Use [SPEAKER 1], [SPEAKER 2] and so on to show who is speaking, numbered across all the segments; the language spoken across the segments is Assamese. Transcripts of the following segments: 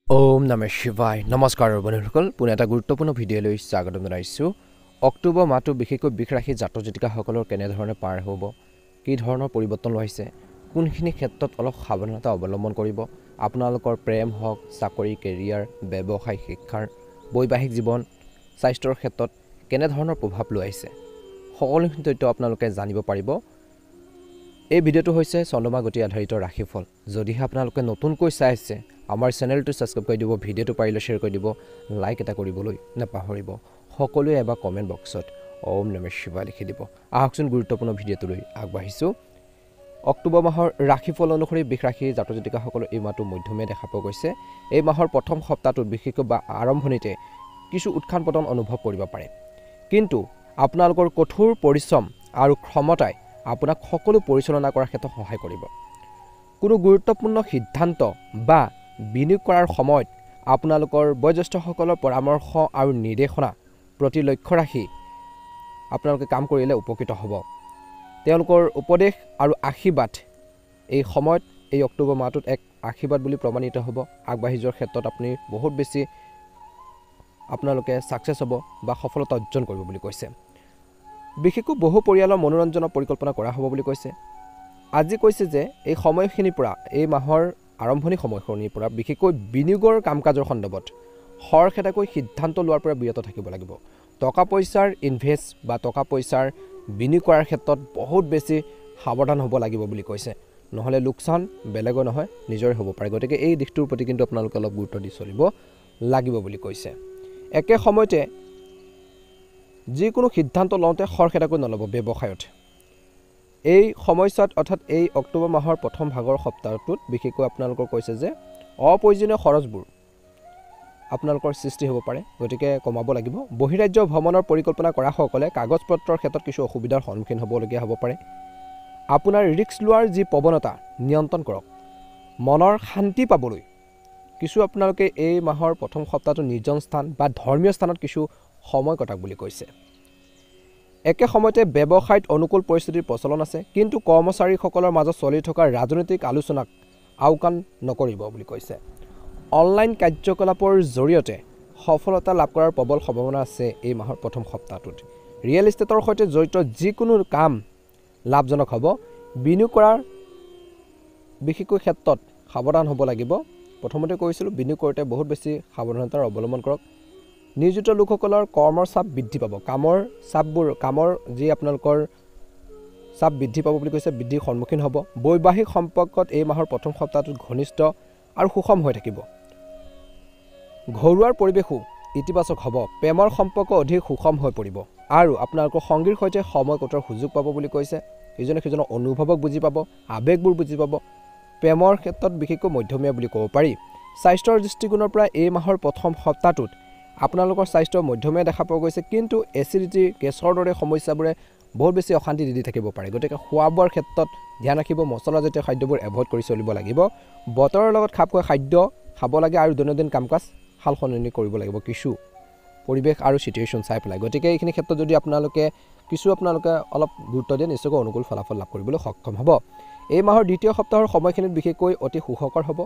[SPEAKER 1] ওম নমঃ শিৱায় নমস্কাৰ বন্ধুসকল পুনে এটা গুৰুত্বপূৰ্ণ ভিডিঅ' লৈ স্বাগতম জনাইছো অক্টোবৰ মাহটো বিশেষকৈ বৃষ ৰাশি জাতক জাতিকাসকলৰ কেনে ধৰণে পাৰ হ'ব কি ধৰণৰ পৰিৱৰ্তন হৈছে কোনখিনি ক্ষেত্ৰত অলপ সাৱধানতা অৱলম্বন কৰিব আপোনালোকৰ প্ৰেম হওক চাকৰি কেৰিয়াৰ ব্যৱসায় শিক্ষাৰ বৈবাহিক জীৱন স্বাস্থ্যৰ ক্ষেত্ৰত কেনে ধৰণৰ প্ৰভাৱ লৈছে সকলোখিনি তথ্য আপোনালোকে জানিব পাৰিব এই ভিডিঅ'টো হৈছে চন্দ্ৰমা গতি আধাৰিত ৰাশিফল যদিহে আপোনালোকে নতুনকৈ চাই আছে আমাৰ চেনেলটো সাবস্ক্ৰাইব কৰি দিব ভিডিঅ'টো পাৰিলে শ্বেয়াৰ কৰি দিব লাইক এটা কৰিবলৈ নাপাহৰিব সকলোৱে এবাৰ কমেন্ট বক্সত ওম নমঃ শিৱায় লিখি দিব আহকচোন গুৰুত্বপূৰ্ণ ভিডিঅ'টোলৈ আগবাঢ়িছো অক্টোবৰ মাহৰ ৰাশিফল অনুসৰি বৃষ ৰাশিৰ জাতক জাতিকাসকলৰ এই মাহটো মধ্যমীয়া দেখা পোৱা গৈছে এই মাহৰ প্ৰথম সপ্তাহটোত বিশেষকৈ বা আৰম্ভণিতে কিছু উত্থান পতন অনুভৱ কৰিব পাৰে কিন্তু আপোনালোকৰ কঠোৰ পৰিশ্ৰম আৰু ক্ষমতাই আপোনাক সকলো পৰিচালনা কৰাৰ ক্ষেত্ৰত সহায় কৰিব কোনো গুৰুত্বপূৰ্ণ সিদ্ধান্ত বা বিনিয়োগ কৰাৰ সময়ত আপোনালোকৰ বয়োজ্যেষ্ঠসকলৰ পৰামৰ্শ আৰু নিৰ্দেশনা প্ৰতি লক্ষ্য ৰাখি আপোনালোকে কাম কৰিলে উপকৃত হ'ব তেওঁলোকৰ উপদেশ আৰু আশীৰ্বাদ এই সময়ত এই অক্টোবৰ মাহটোত এক আশীৰ্বাদ বুলি প্ৰমাণিত হ'ব আগবাঢ়ি যোৱাৰ ক্ষেত্ৰত আপুনি বহুত বেছি আপোনালোকে সাকসেস হ'ব বা সফলতা অৰ্জন কৰিব বুলি কৈছে বিশেষকৈ বহু পৰিয়ালৰ মনোৰঞ্জনৰ পৰিকল্পনা কৰা হ'ব বুলি কৈছে আজি কৈছে যে এই সময়খিনিৰ পৰা এই মাহৰ আৰম্ভণি সময়খিনিৰ পৰা বিশেষকৈ বিনিয়োগৰ কামকাজৰ সন্দৰ্ভত খৰখেদাকৈ সিদ্ধান্ত লোৱাৰ পৰা বিৰত থাকিব লাগিব টকা পইচাৰ ইনভেষ্ট বা টকা পইচাৰ বিনিয়োগ কৰাৰ ক্ষেত্ৰত বহুত বেছি সাৱধান হ'ব লাগিব বুলি কৈছে নহলে লোকচান বেলেগৰ নহয় নিজৰে হ'ব পাৰে গতিকে এই দিশটোৰ প্ৰতি কিন্তু আপোনালোকে অলপ গুৰুত্ব দি চলিব লাগিব বুলি কৈছে একে সময়তে যিকোনো সিদ্ধান্ত লওঁতে খৰখেদাকৈ নলব ব্যৱসায়ত এই সময়ছোৱাত অৰ্থাৎ এই অক্টোবৰ মাহৰ প্ৰথম ভাগৰ সপ্তাহটোত বিশেষকৈ আপোনালোকৰ কৈছে যে অপ্ৰয়োজনীয় খৰচবোৰ আপোনালোকৰ সৃষ্টি হ'ব পাৰে গতিকে কমাব লাগিব বহিৰাজ্য ভ্ৰমণৰ পৰিকল্পনা কৰা সকলে কাগজ পত্ৰৰ ক্ষেত্ৰত কিছু অসুবিধাৰ সন্মুখীন হ'বলগীয়া হ'ব পাৰে আপোনাৰ ৰিস্ক লোৱাৰ যি প্ৰৱণতা নিয়ন্ত্ৰণ কৰক মনৰ শান্তি পাবলৈ কিছু আপোনালোকে এই মাহৰ প্ৰথম সপ্তাহটো নিৰ্জন স্থান বা ধৰ্মীয় স্থানত কিছু সময় কটাক বুলি কৈছে একে সময়তে ব্যৱসায়ত অনুকূল পৰিস্থিতিৰ প্ৰচলন আছে কিন্তু কৰ্মচাৰীসকলৰ মাজত চলি থকা ৰাজনৈতিক আলোচনাক আওকাণ নকৰিব বুলি কৈছে অনলাইন কাৰ্যকলাপৰ জৰিয়তে সফলতা লাভ কৰাৰ প্ৰবল সম্ভাৱনা আছে এই মাহৰ প্ৰথম সপ্তাহটোত ৰিয়েল এষ্টেটৰ সৈতে জড়িত যিকোনো কাম লাভজনক হ'ব বিনিয়োগ কৰাৰ বিশেষকৈ ক্ষেত্ৰত সাৱধান হ'ব লাগিব প্ৰথমতে কৈছিলোঁ বিনিয়োগ কৰোঁতে বহুত বেছি সাৱধানতাৰ অৱলম্বন কৰক নিয়োজিত লোকসকলৰ কৰ্মৰ চাপ বৃদ্ধি পাব কামৰ যি আপোনালোকৰ চাপ বৃদ্ধি পাব বুলি কৈছে বৃদ্ধিৰ সন্মুখীন হ'ব বৈবাহিক সম্পৰ্কত এই মাহৰ প্ৰথম সপ্তাহটোত ঘনিষ্ঠ আৰু সুষম হৈ থাকিব ঘৰুৱাৰ পৰিৱেশো ইতিবাচক হ'ব প্ৰেমৰ সম্পৰ্ক অধিক সুষম হৈ পৰিব আৰু আপোনালোকৰ সংগীৰ সৈতে সময় কটোৱাৰ সুযোগ পাব বুলি কৈছে ইজনে সিজনৰ অনুভৱক বুজি পাব আবেগবোৰ বুজি পাব প্ৰেমৰ ক্ষেত্ৰত বিশেষকৈ মধ্যমীয়া বুলি ক'ব পাৰি স্বাস্থ্যৰ দৃষ্টিকোণৰ পৰা এই মাহৰ প্ৰথম সপ্তাহটোত আপোনালোকৰ স্বাস্থ্য মধ্যমীয়া দেখা পোৱা গৈছে কিন্তু এচিডিটি গেছৰ দৰে সমস্যাবোৰে বহুত বেছি অশান্তি দি থাকিব পাৰে গতিকে খোৱা বোৱাৰ ক্ষেত্ৰত ধ্যান ৰাখিব মছলাজাতীয় খাদ্যবোৰ এভয়েড কৰি চলিব লাগিব বতৰৰ লগত খাপ খোৱা খাদ্য খাব লাগে আৰু দৈনন্দিন কামকাজ সালসলনি কৰিব লাগিব কিছু পৰিৱেশ আৰু সিচুৱেশ্যন চাই পেলাই গতিকে এইখিনি ক্ষেত্ৰত যদি আপোনালোকে অলপ গুৰুত্ব দিয়ে নিশ্চয়কৈ অনুকূল ফলাফল লাভ কৰিবলৈ সক্ষম হ'ব এই মাহৰ দ্বিতীয় সপ্তাহৰ সময়খিনিত বিশেষকৈ অতি সুখকৰ হ'ব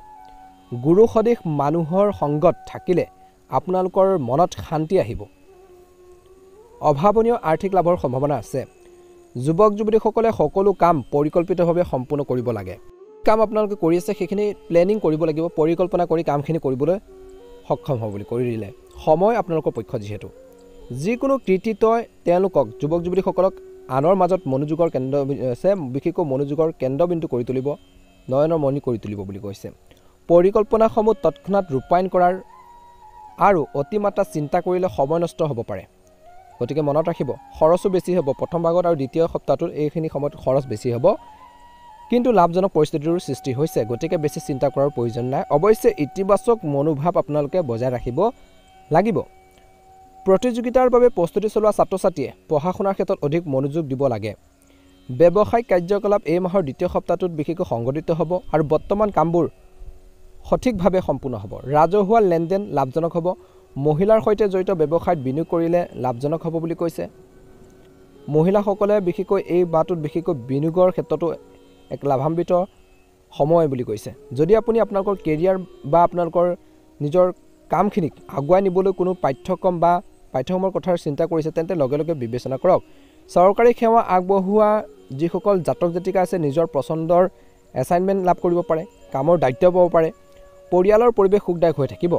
[SPEAKER 1] গুৰু সদৃশ মানুহৰ সংগত থাকিলে আপোনালোকৰ মনত শান্তি আহিব অভাৱনীয় আৰ্থিক লাভৰ সম্ভাৱনা আছে যুৱক যুৱতীসকলে সকলো কাম পৰিকল্পিতভাৱে সম্পূৰ্ণ কৰিব লাগে কাম আপোনালোকে কৰি আছে সেইখিনি প্লেনিং কৰিব লাগিব পৰিকল্পনা কৰি কামখিনি কৰিবলৈ সক্ষম হ'ব বুলি কৰি দিলে সময় আপোনালোকৰ পক্ষত যিহেতু যিকোনো কৃতিত্বই তেওঁলোকক যুৱক যুৱতীসকলক আনৰ মাজত মনোযোগৰ কেন্দ্ৰ আছে বিশেষকৈ মনোযোগৰ কেন্দ্ৰবিন্দু কৰি তুলিব নয়নৰ মণি কৰি তুলিব বুলি কৈছে পৰিকল্পনাসমূহ তৎক্ষণাত ৰূপায়ণ কৰাৰ আৰু অতিমাত্ৰা চিন্তা কৰিলে সময় নষ্ট হ'ব পাৰে গতিকে মনত ৰাখিব খৰচো বেছি হ'ব প্ৰথম ভাগত আৰু দ্বিতীয় সপ্তাহটোত এইখিনি সময়ত খৰচ বেছি হ'ব কিন্তু লাভজনক পৰিস্থিতিৰ সৃষ্টি হৈছে গতিকে বেছি চিন্তা কৰাৰ প্ৰয়োজন নাই অৱশ্যে ইতিবাচক মনোভাৱ আপোনালোকে বজাই ৰাখিব লাগিব প্ৰতিযোগিতাৰ বাবে প্ৰস্তুতি চলোৱা ছাত্ৰ-ছাত্ৰীয়ে পঢ়া শুনাৰ ক্ষেত্ৰত অধিক মনোযোগ দিব লাগে ব্যৱসায়িক কাৰ্যকলাপ এই মাহৰ দ্বিতীয় সপ্তাহটোত বিশেষকৈ সংগঠিত হ'ব আৰু বৰ্তমান কামবোৰ সঠিকভাৱে সম্পূৰ্ণ হ'ব ৰাজহুৱা লেনদেন লাভজনক হ'ব মহিলাৰ সৈতে জড়িত ব্যৱসায়ত বিনিয়োগ কৰিলে লাভজনক হ'ব বুলি কৈছে মহিলাসকলে বিশেষকৈ এই মাহটোত বিশেষকৈ বিনিয়োগৰ ক্ষেত্ৰতো এক লাভান্বিত সময় বুলি কৈছে যদি আপুনি আপোনালোকৰ কেৰিয়াৰ বা আপোনালোকৰ নিজৰ কামখিনিক আগুৱাই নিবলৈ কোনো পাঠ্যক্ৰম বা পাঠ্যক্ৰমৰ কথাৰ চিন্তা কৰিছে তেন্তে লগে লগে বিবেচনা কৰক। চৰকাৰী সেৱা আগবঢ়োৱা যিসকল জাতক জাতিকা আছে নিজৰ পচন্দৰ এছাইনমেণ্ট লাভ কৰিব পাৰে, কামৰ দায়িত্ব পাব পাৰে, পৰিয়ালৰ পৰিৱেশ সুখদায়ক হৈ থাকিব,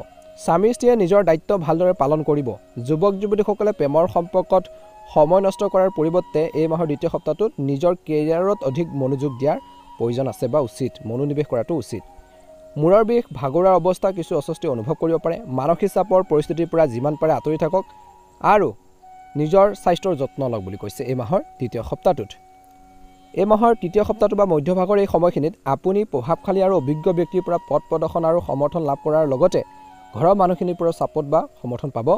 [SPEAKER 1] স্বামী স্ত্ৰীয়ে নিজৰ দায়িত্ব ভালদৰে পালন কৰিব। যুৱক যুৱতীসকলে প্ৰেমৰ সম্পৰ্কত সময় নষ্ট কৰাৰ পৰিৱৰ্তে এই মাহৰ দ্বিতীয় সপ্তাহটোত নিজৰ কেৰিয়াৰত অধিক মনোযোগ দিয়াৰ প্ৰয়োজন আছে বা উচিত, মনোনিৱেশ কৰাটো উচিত। মূৰৰ বিষ, ভাগৰুৱাৰ অৱস্থা, কিছু অস্বস্তি অনুভৱ কৰিব পাৰে। মানসিক চাপৰ পৰিস্থিতিৰ পৰা যিমান পাৰে আঁতৰি থাকক আৰু নিজৰ স্বাস্থ্যৰ যত্ন লওক বুলি কৈছে এই মাহৰ তৃতীয় সপ্তাহটোত। এই মাহৰ তৃতীয় সপ্তাহটো বা মধ্যভাগৰ এই সময়খিনিত আপুনি প্ৰভাৱশালী আৰু অভিজ্ঞ ব্যক্তিৰ পৰা পথ প্ৰদৰ্শন আৰু সমৰ্থন লাভ কৰাৰ লগতে ঘৰৰ মানুহখিনিৰ পৰা ছাপোৰ্ট বা সমৰ্থন পাব।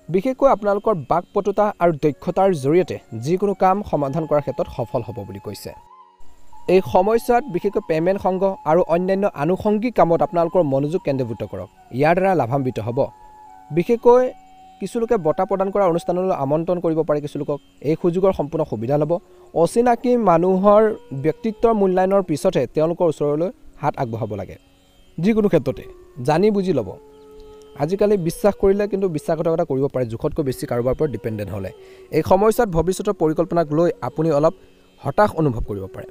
[SPEAKER 1] বিশেষকৈ আপোনালোকৰ বাকপটুতা আৰু দক্ষতাৰ জৰিয়তে যিকোনো কাম সমাধান কৰাৰ ক্ষেত্ৰত সফল হ'ব বুলি কৈছে। এই সময়ছোৱাত বিশেষকৈ পে'মেণ্ট সংগ্ৰহ আৰু অন্যান্য আনুষংগিক কামত আপোনালোকৰ মনোযোগ কেন্দ্ৰীভূত কৰক, ইয়াৰ দ্বাৰা লাভান্বিত হ'ব। বিশেষকৈ কিছুলোকে বঁটা প্ৰদান কৰা অনুষ্ঠানলৈ আমন্ত্ৰণ কৰিব পাৰে কিছুলোকক, এই সুযোগৰ সম্পূৰ্ণ সুবিধা ল'ব। অচিনাকি মানুহৰ ব্যক্তিত্বৰ মূল্যায়নৰ পিছতহে তেওঁলোকৰ ওচৰলৈ হাত আগবঢ়াব লাগে, যিকোনো ক্ষেত্ৰতে জানি বুজি ল'ব। আজিকালি বিশ্বাস কৰিলে কিন্তু বিশ্বাসঘাতকতা কৰিব পাৰে জোখতকৈ বেছি কাৰোবাৰ ওপৰত ডিপেণ্ডেণ্ট হ'লে। এই সময়ছোৱাত ভৱিষ্যতৰ পৰিকল্পনাক লৈ আপুনি অলপ হতাশ অনুভৱ কৰিব পাৰে।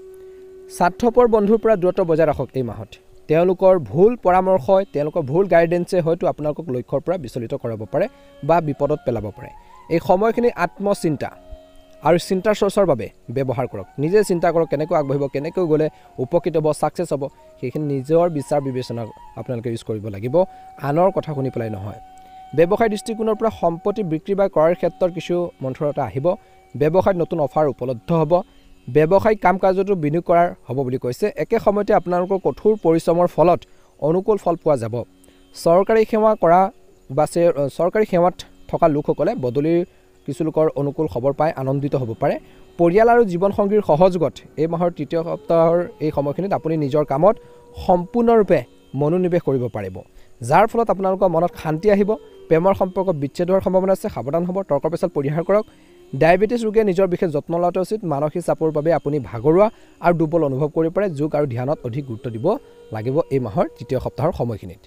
[SPEAKER 1] স্বাৰ্থপৰ বন্ধুৰ পৰা দূৰত্ব বজাই ৰাখক এই মাহত। তেওঁলোকৰ ভুল পৰামৰ্শই, তেওঁলোকৰ ভুল গাইডেন্সে হয়তো আপোনালোকক লক্ষ্যৰ পৰা বিচলিত কৰাব পাৰে বা বিপদত পেলাব পাৰে। এই সময়খিনি আত্মচিন্তা আৰু চিন্তাৰ চৰ্চাৰ বাবে ব্যৱহাৰ কৰক। নিজে চিন্তা কৰক কেনেকৈ আগবাঢ়িব, কেনেকৈ গ'লে উপকৃত হ'ব, ছাকচেছ হ'ব, সেইখিনি নিজৰ বিচাৰ বিবেচনা আপোনালোকে ইউজ কৰিব লাগিব, আনৰ কথা শুনি পেলাই নহয়। ব্যৱসায় দৃষ্টিকোণৰ পৰা সম্পত্তি বিক্ৰী বা ক্ৰয়ৰ ক্ষেত্ৰত কিছু মন্থৰতা আহিব। ব্যৱসায়ত নতুন অফাৰ উপলব্ধ হ'ব। ব্যৱসায়িক কাম কাজতো বিনিয়োগ কৰাৰ হ'ব বুলি কৈছে। একে সময়তে আপোনালোকৰ কঠোৰ পৰিশ্ৰমৰ ফলত অনুকূল ফল পোৱা যাব। চৰকাৰী সেৱা কৰা বা চৰকাৰী সেৱাত থকা লোকসকলে বদলিৰ কিছু লোকৰ অনুকূল খবৰ পাই আনন্দিত হ'ব পাৰে। পৰিয়াল আৰু জীৱনসংগীৰ সহযোগত এই মাহৰ তৃতীয় সপ্তাহৰ এই সময়খিনিত আপুনি নিজৰ কামত সম্পূৰ্ণৰূপে মনোনিৱেশ কৰিব পাৰিব, যাৰ ফলত আপোনালোকৰ মনত শান্তি আহিব। প্ৰেমৰ সম্পৰ্ক বিচ্ছেদ হোৱাৰ সম্ভাৱনা আছে, সাৱধান হ'ব। তৰ্ক পেচাল পৰিহাৰ কৰক। ডায়েবেটিছ ৰোগে নিজৰ বিশেষ যত্ন লোৱাটো উচিত। মানসিক চাপৰ বাবে আপুনি ভাগৰুৱা আৰু দুৰ্বল অনুভৱ কৰিব পাৰে। যোগ আৰু ধ্যানত অধিক গুৰুত্ব দিব লাগিব এই মাহৰ তৃতীয় সপ্তাহৰ সময়খিনিত।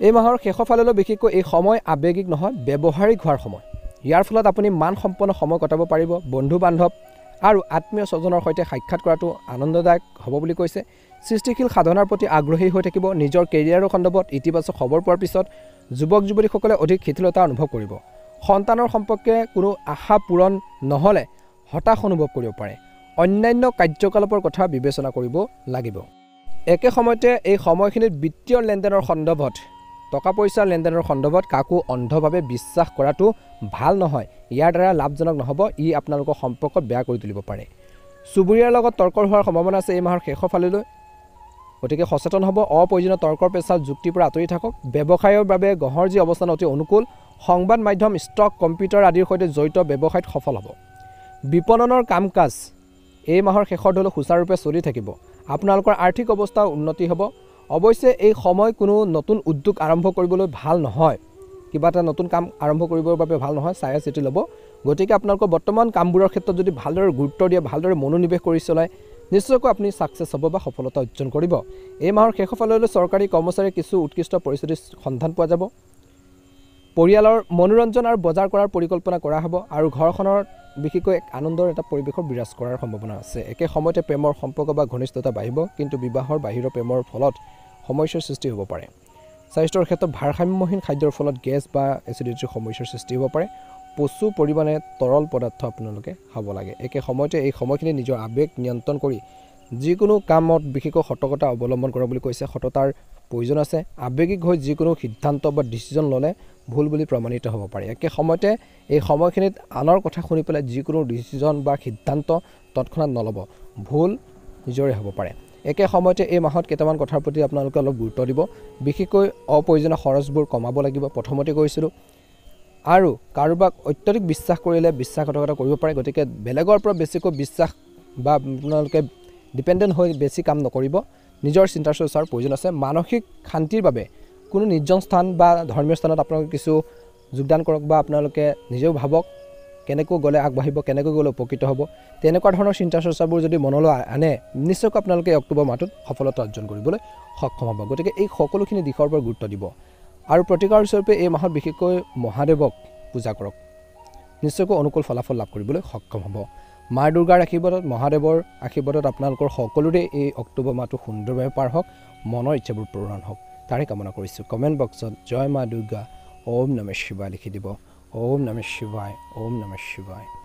[SPEAKER 1] এই মাহৰ শেষৰ ফাললৈ বিশেষকৈ এই সময় আৱেগিক নহয়, ব্যৱহাৰিক হোৱাৰ সময়। ইয়াৰ ফলত আপুনি মানসম্পন্ন সময় কটাব পাৰিব। বন্ধু বান্ধৱ আৰু আত্মীয় স্বজনৰ সৈতে সাক্ষাৎ কৰাটো আনন্দদায়ক হ'ব বুলি কৈছে। সৃষ্টিশীল সাধনাৰ প্ৰতি আগ্ৰহী হৈ থাকিব। নিজৰ কেৰিয়াৰৰ সন্দৰ্ভত ইতিবাচক খবৰ পোৱাৰ পিছত যুৱক যুৱতীসকলে অধিক শিথিলতা অনুভৱ কৰিব। সন্তানৰ সম্পৰ্কে কোনো আশা পূৰণ নহ'লে হতাশ অনুভৱ কৰিব পাৰে। অন্যান্য কাৰ্যকলাপৰ কথা বিবেচনা কৰিব লাগিব। একে সময়তে এই সময়খিনিত বিত্তীয় লেনদেনৰ সন্দৰ্ভত, টকা পইচাৰ লেনদেনৰ সন্দৰ্ভত কাকো অন্ধভাৱে বিশ্বাস কৰাটো ভাল নহয়। ইয়াৰ দ্বাৰা লাভজনক নহ'ব, ই আপোনালোকৰ সম্পৰ্কত বেয়া কৰি তুলিব পাৰে। চুবুৰীয়াৰ লগত তৰ্কৰ হোৱাৰ সম্ভাৱনা আছে এই মাহৰ শেষৰ ফাললৈ, গতিকে সচেতন হ'ব। অপ্ৰয়োজনীয় তৰ্কৰ পেচাল যুক্তিৰ পৰা আঁতৰি থাকক। ব্যৱসায়ৰ বাবে গ্ৰহৰ যি অৱস্থান অতি অনুকূল। সংবাদ মাধ্যম, ষ্টক, কম্পিউটাৰ আদিৰ সৈতে জড়িত ব্যৱসায়ত সফল হ'ব। বিপণনৰ কাম কাজ এই মাহৰ শেষৰ ধৰিলৈ সুচাৰুৰূপে চলি থাকিব। আপোনালোকৰ আৰ্থিক অৱস্থা উন্নতি হ'ব। অৱশ্যে এই সময় কোনো নতুন উদ্যোগ আৰম্ভ কৰিবলৈ ভাল নহয়, কিবা এটা নতুন কাম আৰম্ভ কৰিবৰ বাবে ভাল নহয়, চাই চিতি ল'ব। গতিকে আপোনালোকৰ বৰ্তমান কামবোৰৰ ক্ষেত্ৰত যদি ভালদৰে গুৰুত্ব দিয়ে, ভালদৰে মনোনিৱেশ কৰি চলায়, নিশ্চয়কৈ আপুনি ছাকচেছ হ'ব বা সফলতা অৰ্জন কৰিব। এই মাহৰ শেষৰ ফাললৈ চৰকাৰী কৰ্মচাৰীৰ কিছু উৎকৃষ্ট পৰিস্থিতিৰ সন্ধান পোৱা যাব। পৰিয়ালৰ মনোৰঞ্জন আৰু বজাৰ কৰাৰ পৰিকল্পনা কৰা হ'ব আৰু ঘৰখনৰ বিশেষকৈ এক আনন্দৰ এটা পৰিৱেশৰ বিৰাজ কৰাৰ সম্ভাৱনা আছে। একে সময়তে প্ৰেমৰ সম্পৰ্ক বা ঘনিষ্ঠতা বাঢ়িব, কিন্তু বিবাহৰ বাহিৰৰ প্ৰেমৰ ফলত সমস্যাৰ সৃষ্টি হ'ব পাৰে। স্বাস্থ্যৰ ক্ষেত্ৰত ভাৰসাম্যহীন খাদ্যৰ ফলত গেছ বা এচিডিটিৰ সমস্যাৰ সৃষ্টি হ'ব পাৰে। প্ৰচুৰ পৰিমাণে তৰল পদাৰ্থ আপোনালোকে খাব লাগে। একে সময়তে এই সময়খিনি নিজৰ আৱেগ নিয়ন্ত্ৰণ কৰি যিকোনো কামত বিশেষকৈ সতৰ্কতা অৱলম্বন কৰা বুলি কৈছে। সততাৰ প্ৰয়োজন আছে। আৱেগিক হৈ যিকোনো সিদ্ধান্ত বা ডিচিজন ল'লে ভুল বুলি প্ৰমাণিত হ'ব পাৰে। একে সময়তে এই সময়খিনিত আনৰ কথা শুনি পেলাই যিকোনো ডিচিজন বা সিদ্ধান্ত তৎক্ষণাত নল'ব, ভুল নিজৰে হ'ব পাৰে। একে সময়তে এই মাহত কেইটামান কথাৰ প্ৰতি আপোনালোকে অলপ গুৰুত্ব দিব। বিশেষকৈ অপ্ৰয়োজনীয় খৰচবোৰ কমাব লাগিব, প্ৰথমতে কৈছিলোঁ। আৰু কাৰোবাক অত্যধিক বিশ্বাস কৰিলে বিশ্বাসঘাতকতা কৰিব পাৰে। গতিকে বেলেগৰ পৰা বেছিকৈ বিশ্বাস বা আপোনালোকে ডিপেণ্ডেণ্ট হৈ বেছি কাম নকৰিব। নিজৰ চিন্তা চৰ্চাৰ প্ৰয়োজন আছে। মানসিক শান্তিৰ বাবে কোনো নিৰ্জন স্থান বা ধৰ্মীয় স্থানত আপোনালোকে কিছু যোগদান কৰক বা আপোনালোকে নিজেও ভাবক কেনেকৈ গ'লে আগবাঢ়িব, কেনেকৈ গ'লে উপকৃত হ'ব, তেনেকুৱা ধৰণৰ চিন্তা চৰ্চাবোৰ যদি মনলৈ আনে নিশ্চয়কৈ আপোনালোকে অক্টোবৰ মাহটোত সফলতা অৰ্জন কৰিবলৈ সক্ষম হ'ব। গতিকে এই সকলোখিনি দিশৰ ওপৰত গুৰুত্ব দিব আৰু প্ৰতিকাৰ স্বৰূপে এই মাহত বিশেষকৈ মহাদেৱক পূজা কৰক, নিশ্চয়কৈ অনুকূল ফলাফল লাভ কৰিবলৈ সক্ষম হ'ব। মা দুৰ্গাৰ আশীৰ্বাদত, মহাদেৱৰ আশীৰ্বাদত আপোনালোকৰ সকলোৰে এই অক্টোবৰ মাহটো সুন্দৰভাৱে পাৰ হওক, মনৰ ইচ্ছাবোৰ পূৰণ হওক, তাৰে কামনা কৰিছোঁ। কমেণ্ট বক্সত জয় মা দুৰ্গা, ওম নমঃ শিৱায় লিখি দিব। ওম নমঃ শিৱায়, ওম নমঃ শিৱায়।